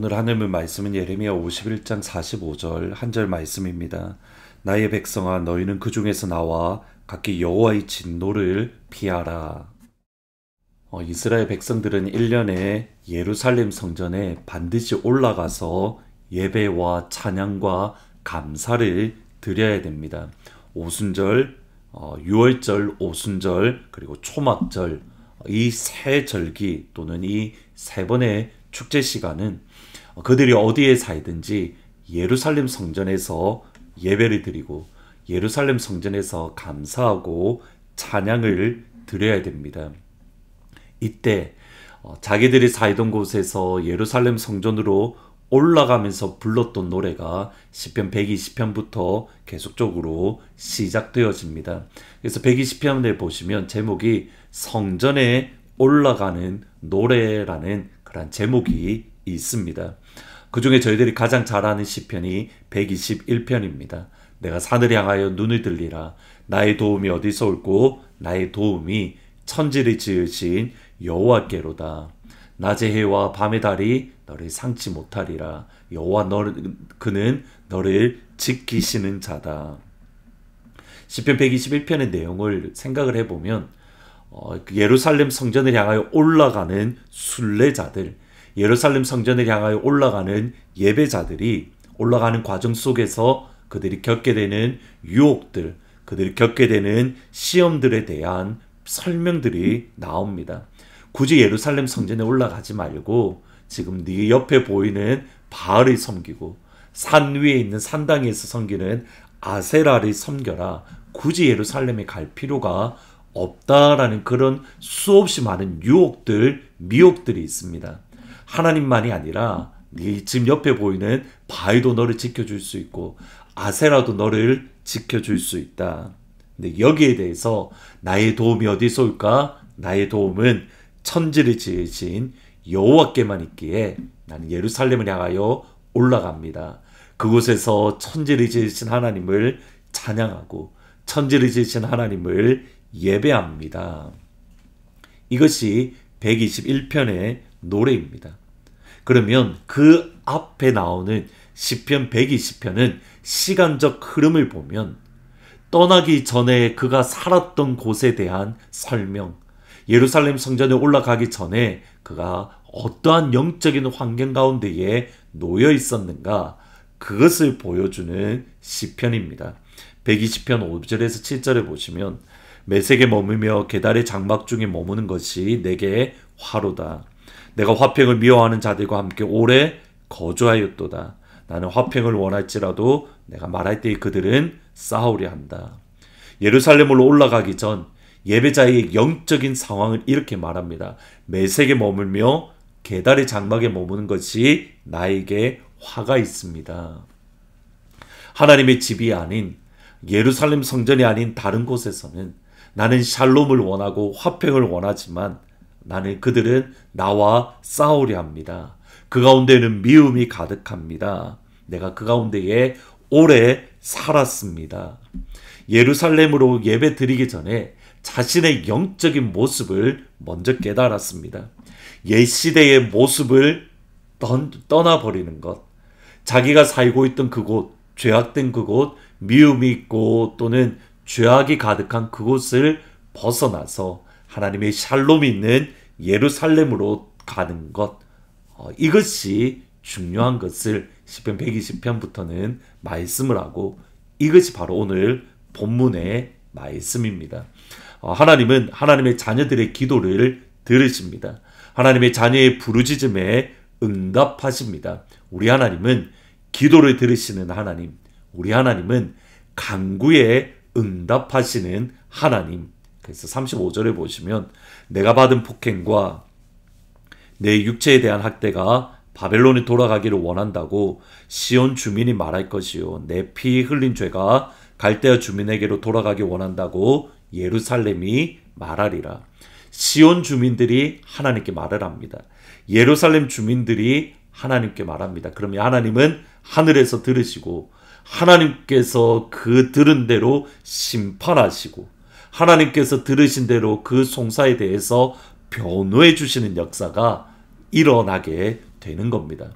오늘 하나님의 말씀은 예레미야 51장 45절 한 절 말씀입니다. 나의 백성아, 너희는 그 중에서 나와 각기 여호와의 진노를 피하라. 이스라엘 백성들은 1년에 예루살렘 성전에 반드시 올라가서 예배와 찬양과 감사를 드려야 됩니다. 오순절, 유월절, 오순절, 그리고 초막절, 이 세 절기 또는 이 세 번의 축제 시간은 그들이 어디에 살든지 예루살렘 성전에서 예배를 드리고 예루살렘 성전에서 감사하고 찬양을 드려야 됩니다. 이때 자기들이 살던 곳에서 예루살렘 성전으로 올라가면서 불렀던 노래가 시편 120편부터 계속적으로 시작되어집니다. 그래서 120편을 보시면 제목이 성전에 올라가는 노래라는 그런 제목이 있습니다. 그 중에 저희들이 가장 잘 아는 시편이 121편입니다. 내가 산을 향하여 눈을 들리라. 나의 도움이 어디서 올고 나의 도움이 천지를 지으신 여호와께로다. 낮의 해와 밤의 달이 너를 상치 못하리라. 여호와 그는 너를 지키시는 자다. 시편 121편의 내용을 생각을 해보면 예루살렘 성전을 향하여 올라가는 순례자들, 예루살렘 성전을 향하여 올라가는 예배자들이 올라가는 과정 속에서 그들이 겪게 되는 유혹들, 그들이 겪게 되는 시험들에 대한 설명들이 나옵니다. 굳이 예루살렘 성전에 올라가지 말고 지금 네 옆에 보이는 바알을 섬기고 산 위에 있는 산당에서 섬기는 아세라를 섬겨라. 굳이 예루살렘에 갈 필요가 없다라는 그런 수없이 많은 유혹들, 미혹들이 있습니다. 하나님만이 아니라 네 지금 옆에 보이는 바알도 너를 지켜줄 수 있고 아세라도 너를 지켜줄 수 있다. 근데 여기에 대해서 나의 도움이 어디서 올까? 나의 도움은 천지를 지으신 여호와께만 있기에 나는 예루살렘을 향하여 올라갑니다. 그곳에서 천지를 지으신 하나님을 찬양하고 천지를 지으신 하나님을 예배합니다. 이것이 121편의 노래입니다. 그러면 그 앞에 나오는 시편 120편은 시간적 흐름을 보면 떠나기 전에 그가 살았던 곳에 대한 설명, 예루살렘 성전에 올라가기 전에 그가 어떠한 영적인 환경 가운데에 놓여 있었는가, 그것을 보여주는 시편입니다. 120편 5절에서 7절에 보시면 메색에 머물며 계달의 장막 중에 머무는 것이 내게 화로다. 내가 화평을 미워하는 자들과 함께 오래 거주하였도다. 나는 화평을 원할지라도 내가 말할 때에 그들은 싸우려 한다. 예루살렘으로 올라가기 전 예배자의 영적인 상황을 이렇게 말합니다. 메색에 머물며 계달의 장막에 머무는 것이 나에게 화가 있습니다. 하나님의 집이 아닌 예루살렘 성전이 아닌 다른 곳에서는 나는 샬롬을 원하고 화평을 원하지만 그들은 나와 싸우려 합니다. 그 가운데는 미움이 가득합니다. 내가 그 가운데에 오래 살았습니다. 예루살렘으로 예배 드리기 전에 자신의 영적인 모습을 먼저 깨달았습니다. 옛시대의 모습을 떠나버리는 것, 자기가 살고 있던 그곳, 죄악된 그곳, 미움이 있고 또는 죄악이 가득한 그곳을 벗어나서 하나님의 샬롬이 있는 예루살렘으로 가는 것, 이것이 중요한 것을 시편 120편부터는 말씀을 하고 이것이 바로 오늘 본문의 말씀입니다. 하나님은 하나님의 자녀들의 기도를 들으십니다. 하나님의 자녀의 부르짖음에 응답하십니다. 우리 하나님은 기도를 들으시는 하나님, 우리 하나님은 간구에 응답하시는 하나님. 그래서 35절에 보시면 내가 받은 폭행과 내 육체에 대한 학대가 바벨론에 돌아가기를 원한다고 시온 주민이 말할 것이요, 내 피 흘린 죄가 갈대아 주민에게로 돌아가기 원한다고 예루살렘이 말하리라. 시온 주민들이 하나님께 말을 합니다. 예루살렘 주민들이 하나님께 말합니다. 그러면 하나님은 하늘에서 들으시고 하나님께서 그 들은 대로 심판하시고 하나님께서 들으신 대로 그 송사에 대해서 변호해 주시는 역사가 일어나게 되는 겁니다.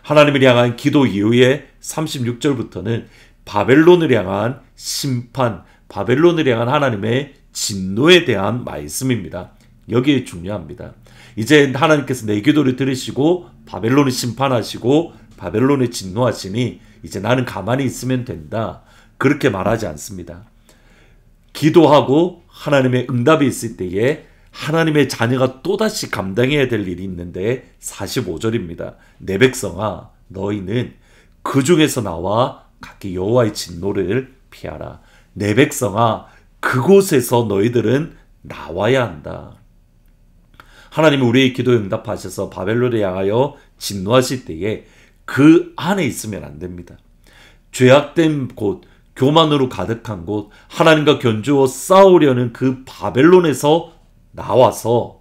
하나님을 향한 기도 이후에 36절부터는 바벨론을 향한 심판, 바벨론을 향한 하나님의 진노에 대한 말씀입니다. 여기에 중요합니다. 이제 하나님께서 내 기도를 들으시고 바벨론을 심판하시고 바벨론에 진노하시니 이제 나는 가만히 있으면 된다. 그렇게 말하지 않습니다. 기도하고 하나님의 응답이 있을 때에 하나님의 자녀가 또다시 감당해야 될 일이 있는데 45절입니다. 내 백성아 너희는 그 중에서 나와 각기 여호와의 진노를 피하라. 내 백성아 그곳에서 너희들은 나와야 한다. 하나님은 우리의 기도에 응답하셔서 바벨론에 향하여 진노하실 때에 그 안에 있으면 안 됩니다. 죄악된 곳, 교만으로 가득한 곳, 하나님과 견주어 싸우려는 그 바벨론에서 나와서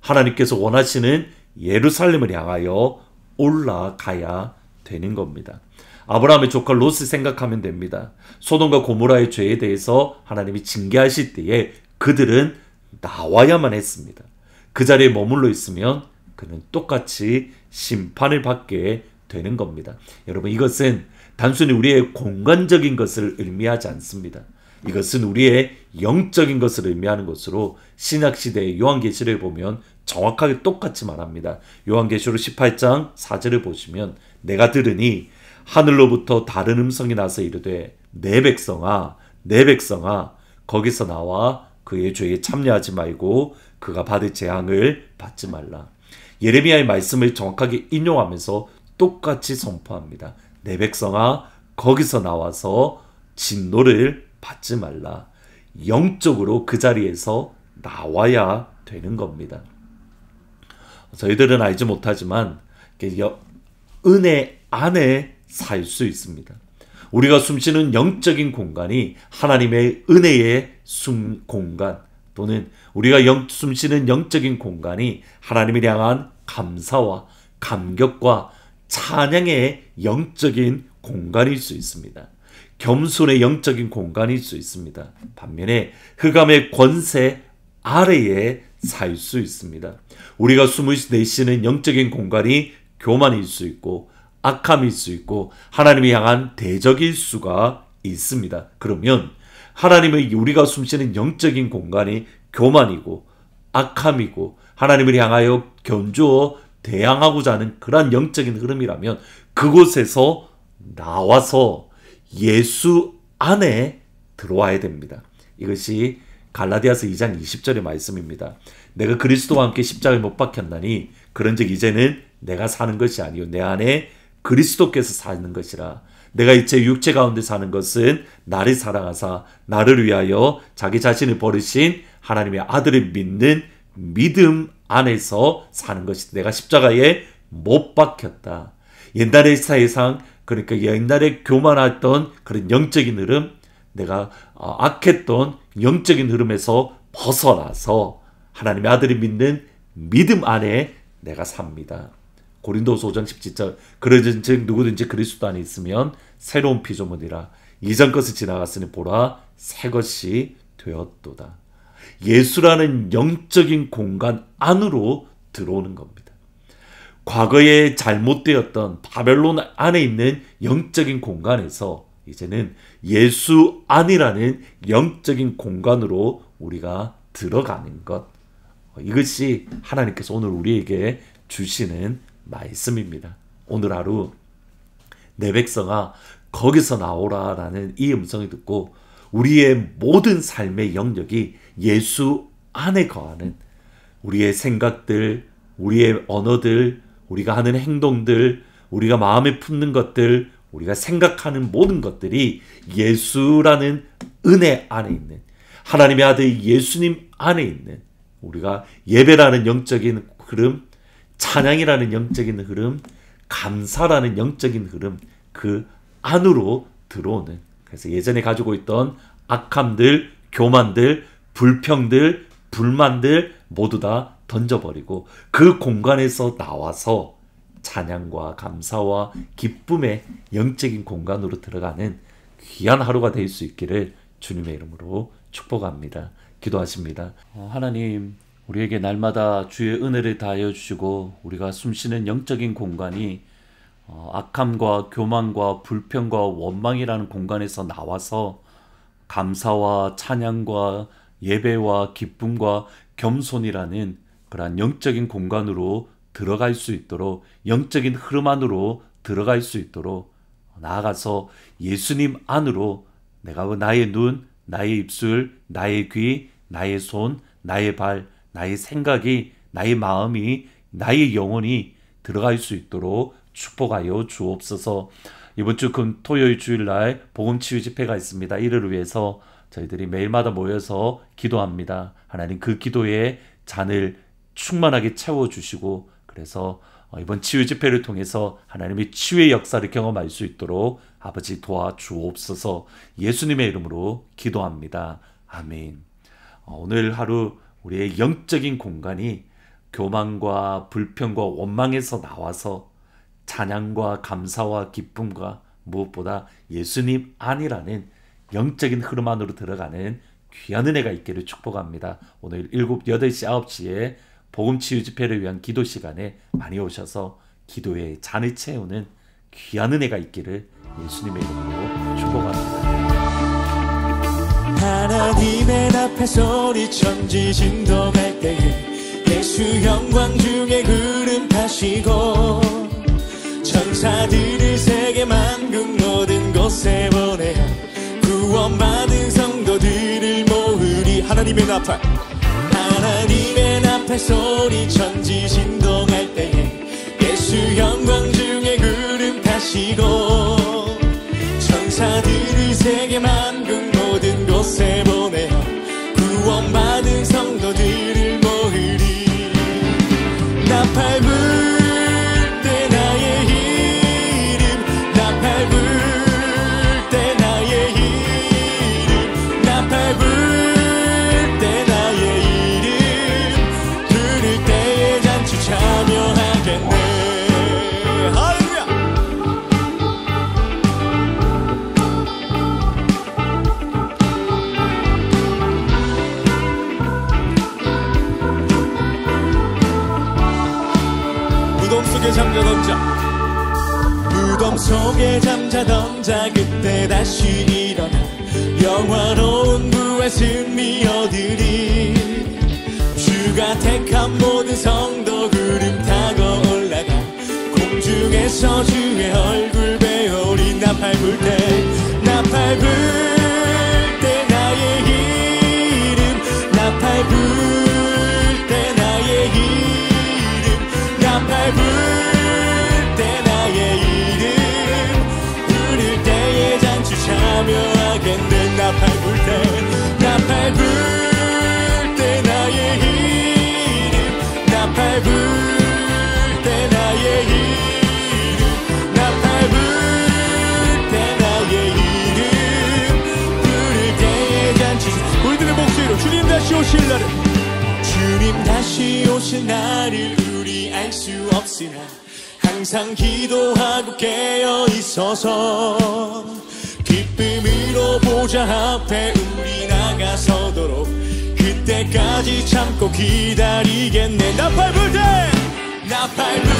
하나님께서 원하시는 예루살렘을 향하여 올라가야 되는 겁니다. 아브라함의 조카 롯을 생각하면 됩니다. 소돔과 고모라의 죄에 대해서 하나님이 징계하실 때에 그들은 나와야만 했습니다. 그 자리에 머물러 있으면 그는 똑같이 심판을 받게 되는 겁니다. 여러분 이것은 단순히 우리의 공간적인 것을 의미하지 않습니다. 이것은 우리의 영적인 것을 의미하는 것으로 신약시대의 요한계시를 보면 정확하게 똑같이 말합니다. 요한계시록 18장 4절을 보시면 내가 들으니 하늘로부터 다른 음성이 나서 이르되 내 백성아 내 백성아 거기서 나와 그의 죄에 참여하지 말고 그가 받을 재앙을 받지 말라. 예레미야의 말씀을 정확하게 인용하면서 똑같이 선포합니다. 내 백성아 거기서 나와서 진노를 받지 말라. 영적으로 그 자리에서 나와야 되는 겁니다. 저희들은 알지 못하지만 은혜 안에 살 수 있습니다. 우리가 숨쉬는 영적인 공간이 하나님의 은혜의 공간 또는 우리가 숨쉬는 영적인 공간이 하나님을 향한 감사와 감격과 찬양의 영적인 공간일 수 있습니다. 겸손의 영적인 공간일 수 있습니다. 반면에 흑암의 권세 아래에 살 수 있습니다. 우리가 숨을 내쉬는 영적인 공간이 교만일 수 있고 악함일 수 있고 하나님을 향한 대적일 수가 있습니다. 그러면 하나님의 우리가 숨쉬는 영적인 공간이 교만이고 악함이고 하나님을 향하여 견주어 대항하고자 하는 그러한 영적인 흐름이라면 그곳에서 나와서 예수 안에 들어와야 됩니다. 이것이 갈라디아서 2장 20절의 말씀입니다. 내가 그리스도와 함께 십자가에 못 박혔나니 그런즉 이제는 내가 사는 것이 아니요 내 안에 그리스도께서 사는 것이라. 내가 이제 육체 가운데 사는 것은 나를 사랑하사 나를 위하여 자기 자신을 버리신 하나님의 아들을 믿는 믿음 안에서 사는 것이다. 내가 십자가에 못 박혔다. 옛날의 세상 그러니까 옛날에 교만했던 그런 영적인 흐름 내가 악했던 영적인 흐름에서 벗어나서 하나님의 아들을 믿는 믿음 안에 내가 삽니다. 고린도서 5장 17절 그러든지 누구든지 그리스도 안에 있으면 새로운 피조물이라 이전 것을 지나갔으니 보라 새 것이 되었도다. 예수라는 영적인 공간 안으로 들어오는 겁니다. 과거에 잘못되었던 바벨론 안에 있는 영적인 공간에서 이제는 예수 안이라는 영적인 공간으로 우리가 들어가는 것. 이것이 하나님께서 오늘 우리에게 주시는 말씀입니다. 오늘 하루 내 백성아 거기서 나오라 라는 이 음성을 듣고 우리의 모든 삶의 영역이 예수 안에 거하는 우리의 생각들, 우리의 언어들, 우리가 하는 행동들, 우리가 마음에 품는 것들, 우리가 생각하는 모든 것들이 예수라는 은혜 안에 있는 하나님의 아들 예수님 안에 있는 우리가 예배라는 영적인 흐름, 찬양이라는 영적인 흐름, 감사라는 영적인 흐름 그 안으로 들어오는 그래서 예전에 가지고 있던 악함들, 교만들, 불평들, 불만들 모두 다 던져버리고 그 공간에서 나와서 찬양과 감사와 기쁨의 영적인 공간으로 들어가는 귀한 하루가 될 수 있기를 주님의 이름으로 축복합니다. 기도하십니다. 하나님 우리에게 날마다 주의 은혜를 다하여 주시고 우리가 숨쉬는 영적인 공간이 악함과 교만과 불평과 원망이라는 공간에서 나와서 감사와 찬양과 예배와 기쁨과 겸손이라는 그러한 영적인 공간으로 들어갈 수 있도록, 영적인 흐름 안으로 들어갈 수 있도록, 나아가서 예수님 안으로 내가 나의 눈, 나의 입술, 나의 귀, 나의 손, 나의 발, 나의 생각이, 나의 마음이, 나의 영혼이 들어갈 수 있도록 축복하여 주옵소서. 이번 주 토요일 주일날 복음치유 집회가 있습니다. 이를 위해서 저희들이 매일마다 모여서 기도합니다. 하나님 그 기도의 잔을 충만하게 채워주시고, 그래서 이번 치유 집회를 통해서 하나님의 치유의 역사를 경험할 수 있도록 아버지 도와주옵소서. 예수님의 이름으로 기도합니다. 아멘. 오늘 하루 우리의 영적인 공간이 교만과 불평과 원망에서 나와서 찬양과 감사와 기쁨과 무엇보다 예수님 안이라는 영적인 흐름 안으로 들어가는 귀한 은혜가 있기를 축복합니다. 오늘 7, 8시, 9시에 복음치유 집회를 위한 기도 시간에 많이 오셔서 기도의 잔을 채우는 귀한 은혜가 있기를 예수님의 이름으로 축복합니다. 하나님의 앞에 소리쳐 지진동할 때에 예수 영광 중에 구름 타시고 천사들을 세계 만국 모든 곳에 보내어 구원받은 성도들을 모으리. 하나님의 앞에 소리쳐 지진동할 때에 예수 영광 중에 구름 타시고 천사들을 세계 만국 모든 곳에 보내어 구원받은 성도들을 모으리. 나팔 불 때 나의 이름, 나팔 불 때 나의 이름, 나팔 불 때 나의 이름 부를 때에 잔치 참여하겠네. 무덤 속에 잠자던 자 그때 다시 일어나 영화로운 부활 승리 얻으리. 주가 택한 모든 성도 구름 타고 올라가 공중에서 주의 얼굴 배우리. 나팔 불 때 나의 이름, 나팔 불 때 나의 이름, 나팔 불 때 나의 이름 부를 때에 잔치 참여하겠네. 나팔 불 때 나의 이름, 나팔 불 때 나의 이름, 나팔 불 때 나의 이름 부를 때에 잔치. 우리들의 목소리로 주님 다시 오실 날을, 주님 다시 오실 날을 우리 알 수 없으나 항상 기도하고 깨어 있어서 기쁨으로 보좌 앞에 우리 나가서도록 그때까지 참고 기다리겠네. 나팔 불 때, 나팔 불